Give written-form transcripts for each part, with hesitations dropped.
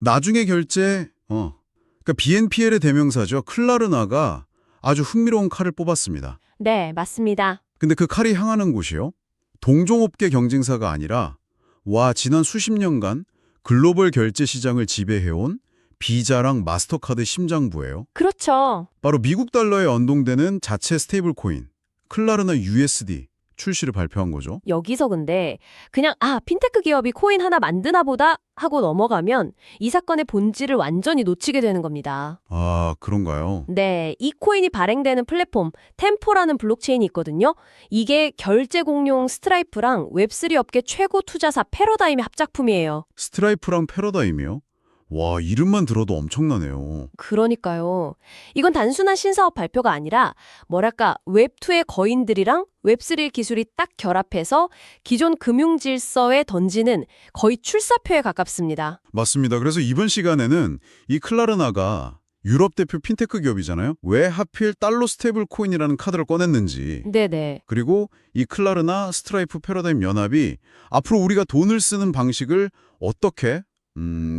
나중에 결제, 그러니까 BNPL의 대명사죠. 클라르나가 아주 흥미로운 칼을 뽑았습니다. 네, 맞습니다. 근데 그 칼이 향하는 곳이요? 동종업계 경쟁사가 아니라 지난 수십 년간 글로벌 결제 시장을 지배해온 비자랑 마스터카드 심장부예요. 그렇죠. 바로 미국 달러에 언동되는 자체 스테이블 코인, 클라르나 USD 출시를 발표한 거죠. 여기서 근데 그냥 핀테크 기업이 코인 하나 만드나 보다 하고 넘어가면 이 사건의 본질을 완전히 놓치게 되는 겁니다. 아, 그런가요? 네, 이 코인이 발행되는 플랫폼 템포라는 블록체인이 있거든요. 이게 결제 공용 스트라이프랑 웹3 업계 최고 투자사 패러다임의 합작품이에요. 스트라이프랑 패러다임이요? 와, 이름만 들어도 엄청나네요. 그러니까요. 이건 단순한 신사업 발표가 아니라 뭐랄까 웹2의 거인들이랑 웹3 기술이 딱 결합해서 기존 금융 질서에 던지는 거의 출사표에 가깝습니다. 맞습니다. 그래서 이번 시간에는 이 클라르나가 유럽 대표 핀테크 기업이잖아요. 왜 하필 달러 스테이블 코인이라는 카드를 꺼냈는지, 네네. 그리고 이 클라르나 스트라이프 패러다임 연합이 앞으로 우리가 돈을 쓰는 방식을 어떻게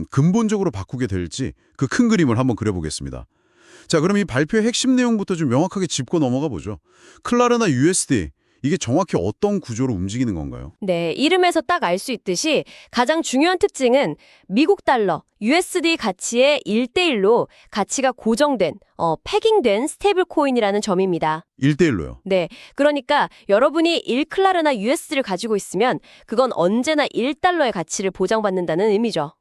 근본적으로 바꾸게 될지 그 큰 그림을 한번 그려보겠습니다. 자, 그럼 이 발표의 핵심 내용부터 좀 명확하게 짚고 넘어가 보죠. 클라르나 USD, 이게 정확히 어떤 구조로 움직이는 건가요? 네, 이름에서 딱 알 수 있듯이 가장 중요한 특징은 미국 달러, USD 가치의 1대1로 가치가 고정된, 패깅된 스테이블 코인이라는 점입니다. 1대1로요. 네, 그러니까 여러분이 1클라르나 USD를 가지고 있으면 그건 언제나 1달러의 가치를 보장받는다는 의미죠.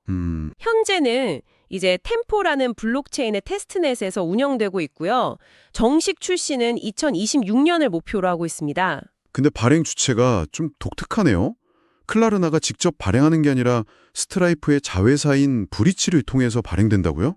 현재는 이제 템포라는 블록체인의 테스트넷에서 운영되고 있고요. 정식 출시는 2026년을 목표로 하고 있습니다. 근데 발행 주체가 좀 독특하네요. 클라르나가 직접 발행하는 게 아니라 스트라이프의 자회사인 브리치를 통해서 발행된다고요?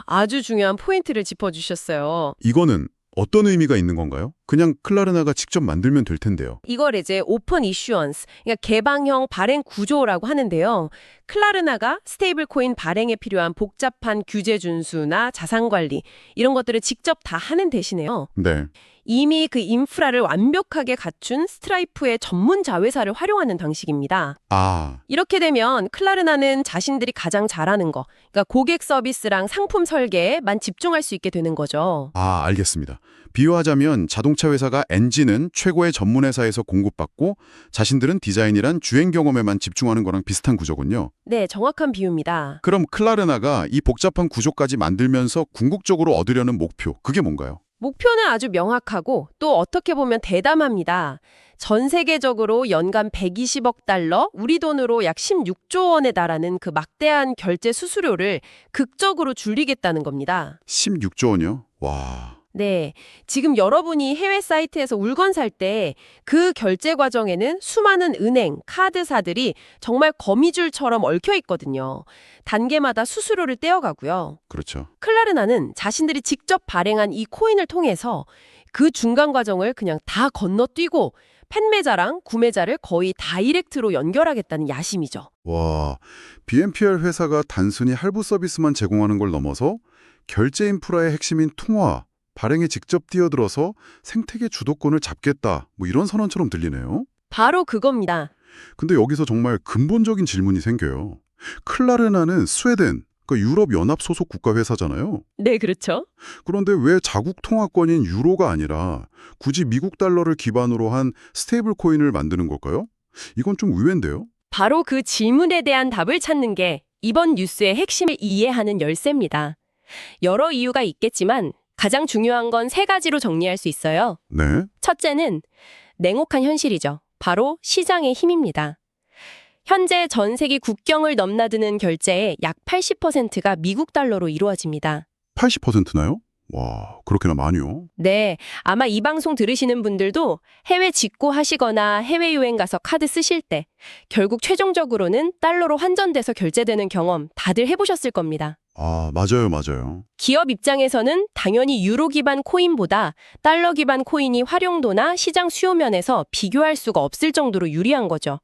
아주 중요한 포인트를 짚어주셨어요. 이거는 어떤 의미가 있는 건가요? 그냥 클라르나가 직접 만들면 될 텐데요. 이걸 이제 오픈 이슈언스, 그러니까 개방형 발행 구조라고 하는데요. 클라르나가 스테이블 코인 발행에 필요한 복잡한 규제 준수나 자산 관리 이런 것들을 직접 다 하는 대신에요. 네. 이미 그 인프라를 완벽하게 갖춘 스트라이프의 전문 자회사를 활용하는 방식입니다. 아, 이렇게 되면 클라르나는 자신들이 가장 잘하는 거, 그러니까 고객 서비스랑 상품 설계에만 집중할 수 있게 되는 거죠. 알겠습니다. 비유하자면 자동차 회사가 엔진은 최고의 전문 회사에서 공급받고 자신들은 디자인이란 주행 경험에만 집중하는 거랑 비슷한 구조군요. 네, 정확한 비유입니다. 그럼 클라르나가 이 복잡한 구조까지 만들면서 궁극적으로 얻으려는 목표, 그게 뭔가요? 목표는 아주 명확하고 또 어떻게 보면 대담합니다. 전 세계적으로 연간 120억 달러, 우리 돈으로 약 16조 원에 달하는 그 막대한 결제 수수료를 극적으로 줄이겠다는 겁니다. 16조 원이요? 와, 네, 지금 여러분이 해외 사이트에서 물건 살 때 그 결제 과정에는 수많은 은행, 카드사들이 정말 거미줄처럼 얽혀 있거든요. 단계마다 수수료를 떼어가고요. 그렇죠. 클라르나는 자신들이 직접 발행한 이 코인을 통해서 그 중간 과정을 그냥 다 건너뛰고 판매자랑 구매자를 거의 다이렉트로 연결하겠다는 야심이죠. 와, BNPL 회사가 단순히 할부 서비스만 제공하는 걸 넘어서 결제 인프라의 핵심인 통화, 발행에 직접 뛰어들어서 생태계 주도권을 잡겠다, 뭐 이런 선언처럼 들리네요. 바로 그겁니다. 근데 여기서 정말 근본적인 질문이 생겨요. 클라르나는 스웨덴, 그러니까 유럽 연합 소속 국가 회사잖아요. 네, 그렇죠. 그런데 왜 자국 통화권인 유로가 아니라 굳이 미국 달러를 기반으로 한 스테이블 코인을 만드는 걸까요? 이건 좀 의외인데요. 바로 그 질문에 대한 답을 찾는 게 이번 뉴스의 핵심을 이해하는 열쇠입니다. 여러 이유가 있겠지만 가장 중요한 건 세 가지로 정리할 수 있어요. 네. 첫째는 냉혹한 현실이죠. 바로 시장의 힘입니다. 현재 전 세계 국경을 넘나드는 결제의 약 80%가 미국 달러로 이루어집니다. 80%나요? 와, 그렇게나 많이요? 네, 아마 이 방송 들으시는 분들도 해외 직구하시거나 해외여행 가서 카드 쓰실 때 결국 최종적으로는 달러로 환전돼서 결제되는 경험 다들 해보셨을 겁니다. 맞아요. 기업 입장에서는 당연히 유로 기반 코인보다 달러 기반 코인이 활용도나 시장 수요 면에서 비교할 수가 없을 정도로 유리한 거죠.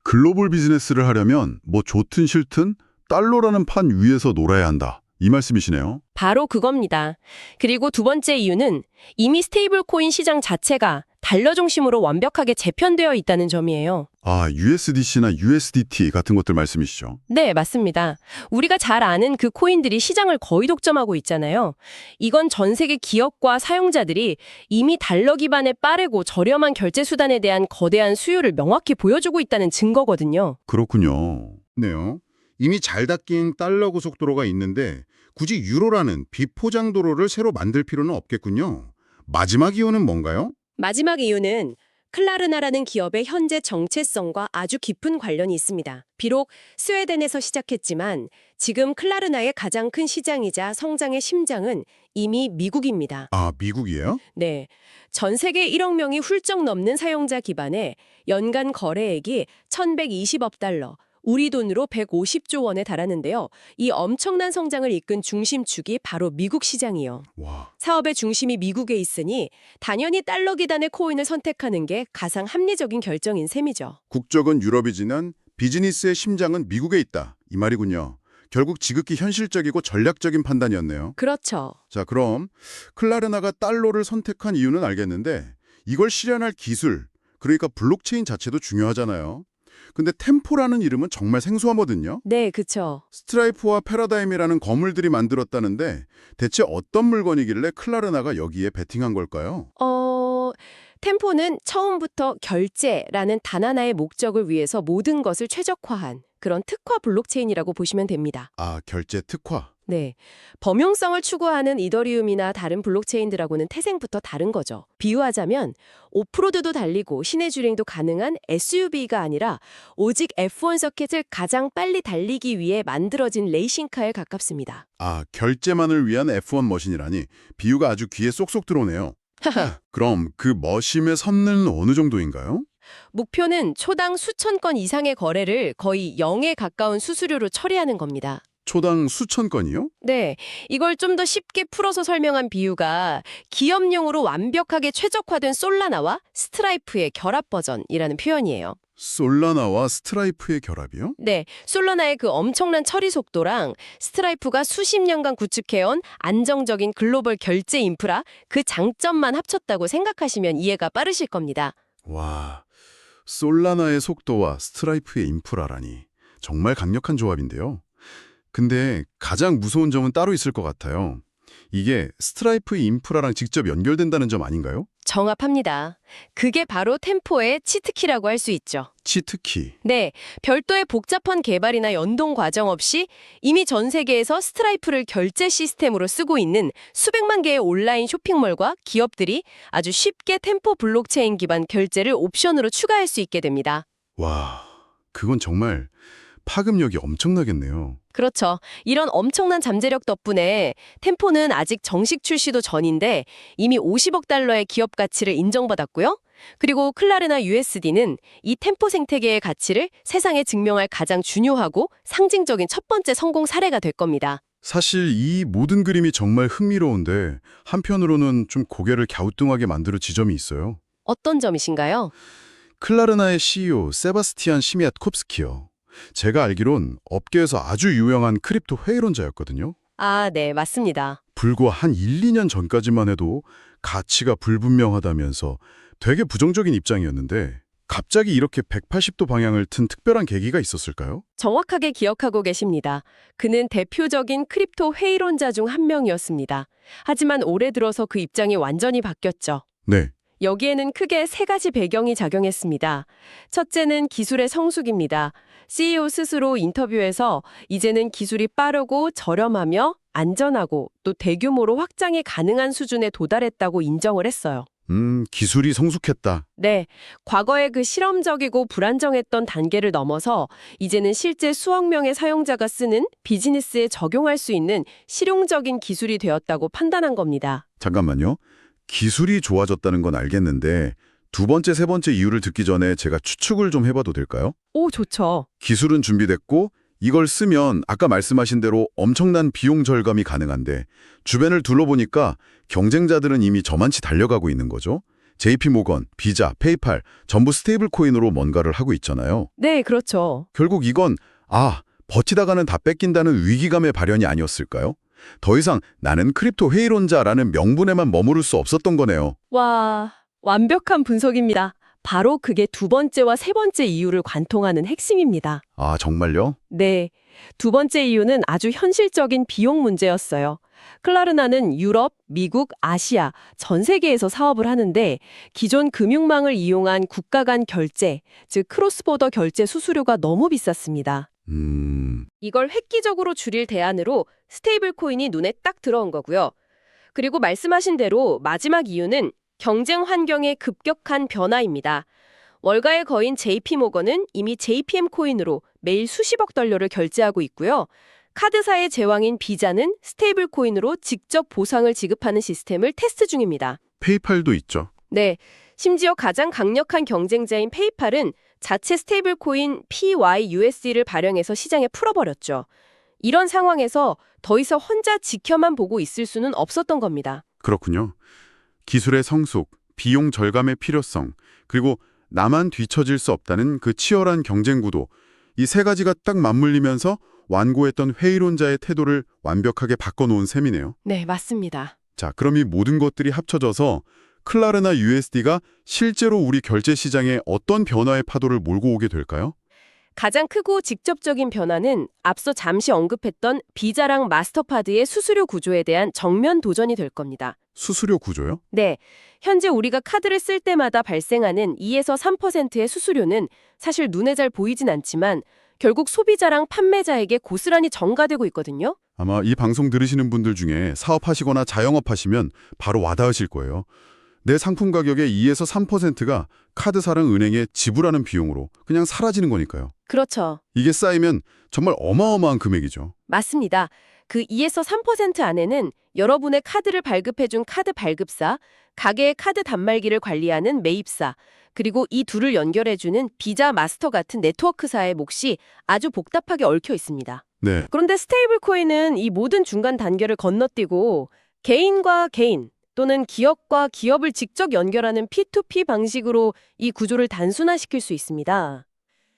글로벌 비즈니스를 하려면 뭐 좋든 싫든 달러라는 판 위에서 놀아야 한다. 이 말씀이시네요. 바로 그겁니다. 그리고 두 번째 이유는 이미 스테이블 코인 시장 자체가 달러 중심으로 완벽하게 재편되어 있다는 점이에요. 아, USDC나 USDT 같은 것들 말씀이시죠? 네, 맞습니다. 우리가 잘 아는 그 코인들이 시장을 거의 독점하고 있잖아요. 이건 전 세계 기업과 사용자들이 이미 달러 기반의 빠르고 저렴한 결제 수단에 대한 거대한 수요를 명확히 보여주고 있다는 증거거든요. 그렇군요. 네요. 이미 잘 닦인 달러 고속도로가 있는데 굳이 유로라는 비포장 도로를 새로 만들 필요는 없겠군요. 마지막 이유는 뭔가요? 마지막 이유는 클라르나라는 기업의 현재 정체성과 아주 깊은 관련이 있습니다. 비록 스웨덴에서 시작했지만 지금 클라르나의 가장 큰 시장이자 성장의 심장은 이미 미국입니다. 아, 미국이에요? 네. 전 세계 1억 명이 훌쩍 넘는 사용자 기반에 연간 거래액이 1,120억 달러, 우리 돈으로 150조 원에 달하는데요. 이 엄청난 성장을 이끈 중심축이 바로 미국 시장이요. 와, 사업의 중심이 미국에 있으니 당연히 달러 기단의 코인을 선택하는 게 가장 합리적인 결정인 셈이죠. 국적은 유럽이지만 비즈니스의 심장은 미국에 있다. 이 말이군요. 결국 지극히 현실적이고 전략적인 판단이었네요. 그렇죠. 자, 그럼 클라르나가 달러를 선택한 이유는 알겠는데 이걸 실현할 기술, 그러니까 블록체인 자체도 중요하잖아요. 근데 템포라는 이름은 정말 생소하거든요. 네, 그쵸. 스트라이프와 패러다임이라는 거물들이 만들었다는데 대체 어떤 물건이길래 클라르나가 여기에 베팅한 걸까요? 템포는 처음부터 결제라는 단 하나의 목적을 위해서 모든 것을 최적화한 그런 특화 블록체인이라고 보시면 됩니다. 아, 결제 특화. 네. 범용성을 추구하는 이더리움이나 다른 블록체인들하고는 태생부터 다른 거죠. 비유하자면 오프로드도 달리고 시내 주행도 가능한 SUV가 아니라 오직 F1 서킷을 가장 빨리 달리기 위해 만들어진 레이싱카에 가깝습니다. 아, 결제만을 위한 F1 머신이라니 비유가 아주 귀에 쏙쏙 들어오네요. 그럼 그 머신의 선는 어느 정도인가요? 목표는 초당 수천 건 이상의 거래를 거의 0에 가까운 수수료로 처리하는 겁니다. 초당 수천 건이요? 네, 이걸 좀 더 쉽게 풀어서 설명한 비유가 기업용으로 완벽하게 최적화된 솔라나와 스트라이프의 결합 버전이라는 표현이에요. 솔라나와 스트라이프의 결합이요? 네, 솔라나의 그 엄청난 처리 속도랑 스트라이프가 수십 년간 구축해온 안정적인 글로벌 결제 인프라, 그 장점만 합쳤다고 생각하시면 이해가 빠르실 겁니다. 와, 솔라나의 속도와 스트라이프의 인프라라니 정말 강력한 조합인데요. 근데 가장 무서운 점은 따로 있을 것 같아요. 이게 스트라이프의 인프라랑 직접 연결된다는 점 아닌가요? 정합합니다. 그게 바로 템포의 치트키라고 할 수 있죠. 치트키. 네, 별도의 복잡한 개발이나 연동 과정 없이 이미 전 세계에서 스트라이프를 결제 시스템으로 쓰고 있는 수백만 개의 온라인 쇼핑몰과 기업들이 아주 쉽게 템포 블록체인 기반 결제를 옵션으로 추가할 수 있게 됩니다. 와, 그건 정말 파급력이 엄청나겠네요. 그렇죠. 이런 엄청난 잠재력 덕분에 템포는 아직 정식 출시도 전인데 이미 50억 달러의 기업 가치를 인정받았고요. 그리고 클라르나 USD는 이 템포 생태계의 가치를 세상에 증명할 가장 중요하고 상징적인 첫 번째 성공 사례가 될 겁니다. 사실 이 모든 그림이 정말 흥미로운데 한편으로는 좀 고개를 갸우뚱하게 만드는 지점이 있어요. 어떤 점이신가요? 클라르나의 CEO 세바스티안 시미앗콥스키요. 제가 알기론 업계에서 아주 유명한 크립토 회의론자였거든요. 아, 네, 맞습니다. 불과 한 1, 2년 전까지만 해도 가치가 불분명하다면서 되게 부정적인 입장이었는데 갑자기 이렇게 180도 방향을 튼 특별한 계기가 있었을까요? 정확하게 기억하고 계십니다. 그는 대표적인 크립토 회의론자 중 한 명이었습니다. 하지만 올해 들어서 그 입장이 완전히 바뀌었죠. 네. 여기에는 크게 세 가지 배경이 작용했습니다. 첫째는 기술의 성숙입니다. CEO 스스로 인터뷰에서 이제는 기술이 빠르고 저렴하며 안전하고 또 대규모로 확장이 가능한 수준에 도달했다고 인정을 했어요. 기술이 성숙했다. 네, 과거의 그 실험적이고 불안정했던 단계를 넘어서 이제는 실제 수억 명의 사용자가 쓰는 비즈니스에 적용할 수 있는 실용적인 기술이 되었다고 판단한 겁니다. 잠깐만요. 기술이 좋아졌다는 건 알겠는데 두 번째, 세 번째 이유를 듣기 전에 제가 추측을 좀 해봐도 될까요? 오, 좋죠. 기술은 준비됐고 이걸 쓰면 아까 말씀하신 대로 엄청난 비용 절감이 가능한데 주변을 둘러보니까 경쟁자들은 이미 저만치 달려가고 있는 거죠. JP모건, 비자, 페이팔 전부 스테이블 코인으로 뭔가를 하고 있잖아요. 네, 그렇죠. 결국 이건 버티다가는 다 뺏긴다는 위기감의 발현이 아니었을까요? 더 이상 나는 크립토 회의론자라는 명분에만 머무를 수 없었던 거네요. 와, 완벽한 분석입니다. 바로 그게 두 번째와 세 번째 이유를 관통하는 핵심입니다. 아, 정말요? 네. 두 번째 이유는 아주 현실적인 비용 문제였어요. 클라르나는 유럽, 미국, 아시아, 전 세계에서 사업을 하는데 기존 금융망을 이용한 국가 간 결제, 즉 크로스보더 결제 수수료가 너무 비쌌습니다. 이걸 획기적으로 줄일 대안으로 스테이블 코인이 눈에 딱 들어온 거고요. 그리고 말씀하신 대로 마지막 이유는 경쟁 환경의 급격한 변화입니다. 월가의 거인 JP모건은 이미 JPM 코인으로 매일 수십억 달러를 결제하고 있고요. 카드사의 제왕인 비자는 스테이블 코인으로 직접 보상을 지급하는 시스템을 테스트 중입니다. 페이팔도 있죠. 네, 심지어 가장 강력한 경쟁자인 페이팔은 자체 스테이블 코인 PYUSD를 발행해서 시장에 풀어버렸죠. 이런 상황에서 더 이상 혼자 지켜만 보고 있을 수는 없었던 겁니다. 그렇군요. 기술의 성숙, 비용 절감의 필요성, 그리고 나만 뒤처질 수 없다는 그 치열한 경쟁 구도, 이 세 가지가 딱 맞물리면서 완고했던 회의론자의 태도를 완벽하게 바꿔놓은 셈이네요. 네, 맞습니다. 자, 그럼 이 모든 것들이 합쳐져서 클라르나 USD가 실제로 우리 결제 시장에 어떤 변화의 파도를 몰고 오게 될까요? 가장 크고 직접적인 변화는 앞서 잠시 언급했던 비자랑 마스터카드의 수수료 구조에 대한 정면 도전이 될 겁니다. 수수료 구조요? 네, 현재 우리가 카드를 쓸 때마다 발생하는 2에서 3%의 수수료는 사실 눈에 잘 보이진 않지만 결국 소비자랑 판매자에게 고스란히 전가되고 있거든요. 아마 이 방송 들으시는 분들 중에 사업하시거나 자영업하시면 바로 와닿으실 거예요. 내 상품 가격의 2에서 3%가 카드사랑 은행에 지불하는 비용으로 그냥 사라지는 거니까요. 그렇죠. 이게 쌓이면 정말 어마어마한 금액이죠. 맞습니다. 그 2에서 3% 안에는 여러분의 카드를 발급해준 카드 발급사, 가게의 카드 단말기를 관리하는 매입사, 그리고 이 둘을 연결해주는 비자 마스터 같은 네트워크사의 몫이 아주 복잡하게 얽혀 있습니다. 네. 그런데 스테이블 코인은 이 모든 중간 단계를 건너뛰고 개인과 개인 또는 기업과 기업을 직접 연결하는 P2P 방식으로 이 구조를 단순화시킬 수 있습니다.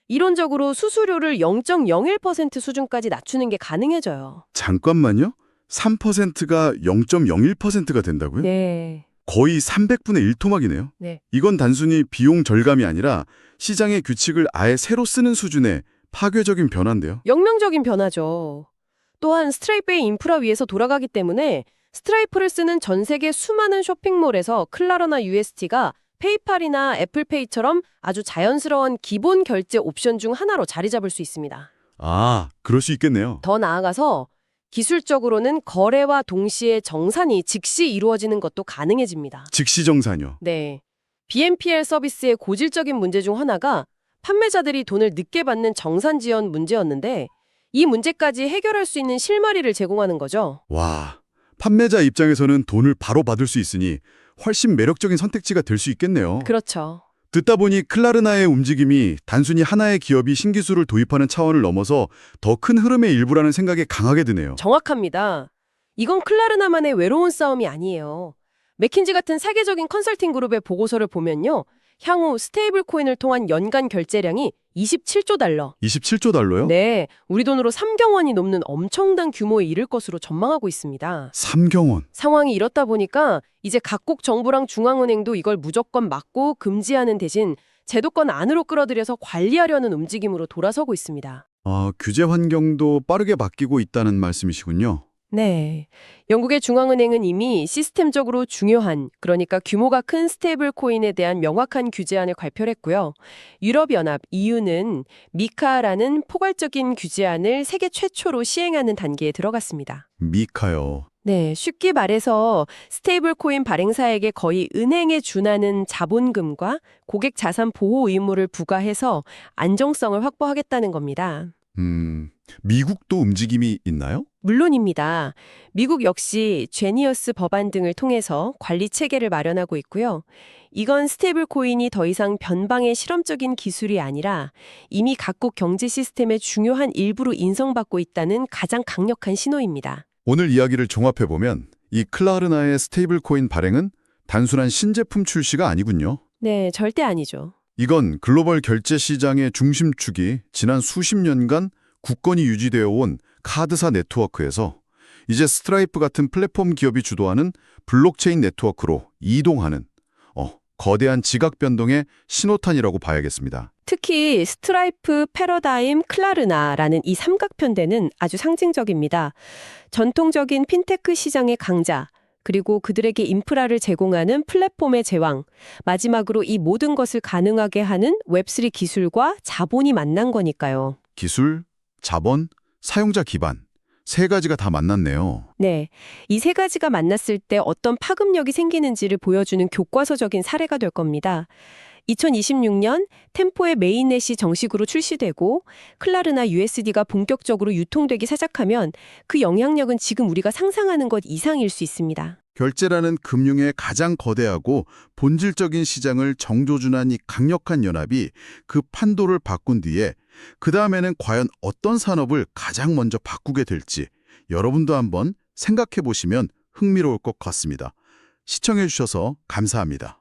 이론적으로 수수료를 0.01% 수준까지 낮추는 게 가능해져요. 잠깐만요. 3%가 0.01%가 된다고요? 네. 거의 300분의 1 토막이네요. 네. 이건 단순히 비용 절감이 아니라 시장의 규칙을 아예 새로 쓰는 수준의 파괴적인 변화인데요. 혁명적인 변화죠. 또한 스트라이프의 인프라 위에서 돌아가기 때문에 스트라이프를 쓰는 전 세계 수많은 쇼핑몰에서 클라르나 USD가 페이팔이나 애플페이처럼 아주 자연스러운 기본 결제 옵션 중 하나로 자리 잡을 수 있습니다. 아, 그럴 수 있겠네요. 더 나아가서 기술적으로는 거래와 동시에 정산이 즉시 이루어지는 것도 가능해집니다. 즉시 정산요. 네. BNPL 서비스의 고질적인 문제 중 하나가 판매자들이 돈을 늦게 받는 정산 지연 문제였는데 이 문제까지 해결할 수 있는 실마리를 제공하는 거죠. 와, 판매자 입장에서는 돈을 바로 받을 수 있으니 훨씬 매력적인 선택지가 될 수 있겠네요. 그렇죠. 듣다 보니 클라르나의 움직임이 단순히 하나의 기업이 신기술을 도입하는 차원을 넘어서 더 큰 흐름의 일부라는 생각이 강하게 드네요. 정확합니다. 이건 클라르나만의 외로운 싸움이 아니에요. 맥킨지 같은 세계적인 컨설팅 그룹의 보고서를 보면요. 향후 스테이블 코인을 통한 연간 결제량이 27조 달러. 27조 달러요? 네, 우리 돈으로 3경 원이 넘는 엄청난 규모에 이를 것으로 전망하고 있습니다. 3경원. 상황이 이렇다 보니까 이제 각국 정부랑 중앙은행도 이걸 무조건 막고 금지하는 대신 제도권 안으로 끌어들여서 관리하려는 움직임으로 돌아서고 있습니다. 규제 환경도 빠르게 바뀌고 있다는 말씀이시군요. 네. 영국의 중앙은행은 이미 시스템적으로 중요한, 그러니까 규모가 큰 스테이블 코인에 대한 명확한 규제안을 발표했고요. 유럽연합, EU는 미카라는 포괄적인 규제안을 세계 최초로 시행하는 단계에 들어갔습니다. 미카요. 네, 쉽게 말해서 스테이블 코인 발행사에게 거의 은행에 준하는 자본금과 고객 자산 보호 의무를 부과해서 안정성을 확보하겠다는 겁니다. 미국도 움직임이 있나요? 물론입니다. 미국 역시 제니어스 법안 등을 통해서 관리 체계를 마련하고 있고요. 이건 스테이블 코인이 더 이상 변방의 실험적인 기술이 아니라 이미 각국 경제 시스템의 중요한 일부로 인정받고 있다는 가장 강력한 신호입니다. 오늘 이야기를 종합해보면 이 클라르나의 스테이블 코인 발행은 단순한 신제품 출시가 아니군요. 네, 절대 아니죠. 이건 글로벌 결제 시장의 중심축이 지난 수십 년간 굳건히 유지되어 온 카드사 네트워크에서 이제 스트라이프 같은 플랫폼 기업이 주도하는 블록체인 네트워크로 이동하는 거대한 지각 변동의 신호탄이라고 봐야겠습니다. 특히 스트라이프, 패러다임, 클라르나라는 이 삼각편대는 아주 상징적입니다. 전통적인 핀테크 시장의 강자, 그리고 그들에게 인프라를 제공하는 플랫폼의 제왕, 마지막으로 이 모든 것을 가능하게 하는 웹3 기술과 자본이 만난 거니까요. 기술, 자본, 사용자 기반. 세 가지가 다 만났네요. 네, 이 세 가지가 만났을 때 어떤 파급력이 생기는지를 보여주는 교과서적인 사례가 될 겁니다. 2026년 템포의 메인넷이 정식으로 출시되고 클라르나 USD가 본격적으로 유통되기 시작하면 그 영향력은 지금 우리가 상상하는 것 이상일 수 있습니다. 결제라는 금융의 가장 거대하고 본질적인 시장을 정조준한 이 강력한 연합이 그 판도를 바꾼 뒤에 그 다음에는 과연 어떤 산업을 가장 먼저 바꾸게 될지 여러분도 한번 생각해 보시면 흥미로울 것 같습니다. 시청해 주셔서 감사합니다.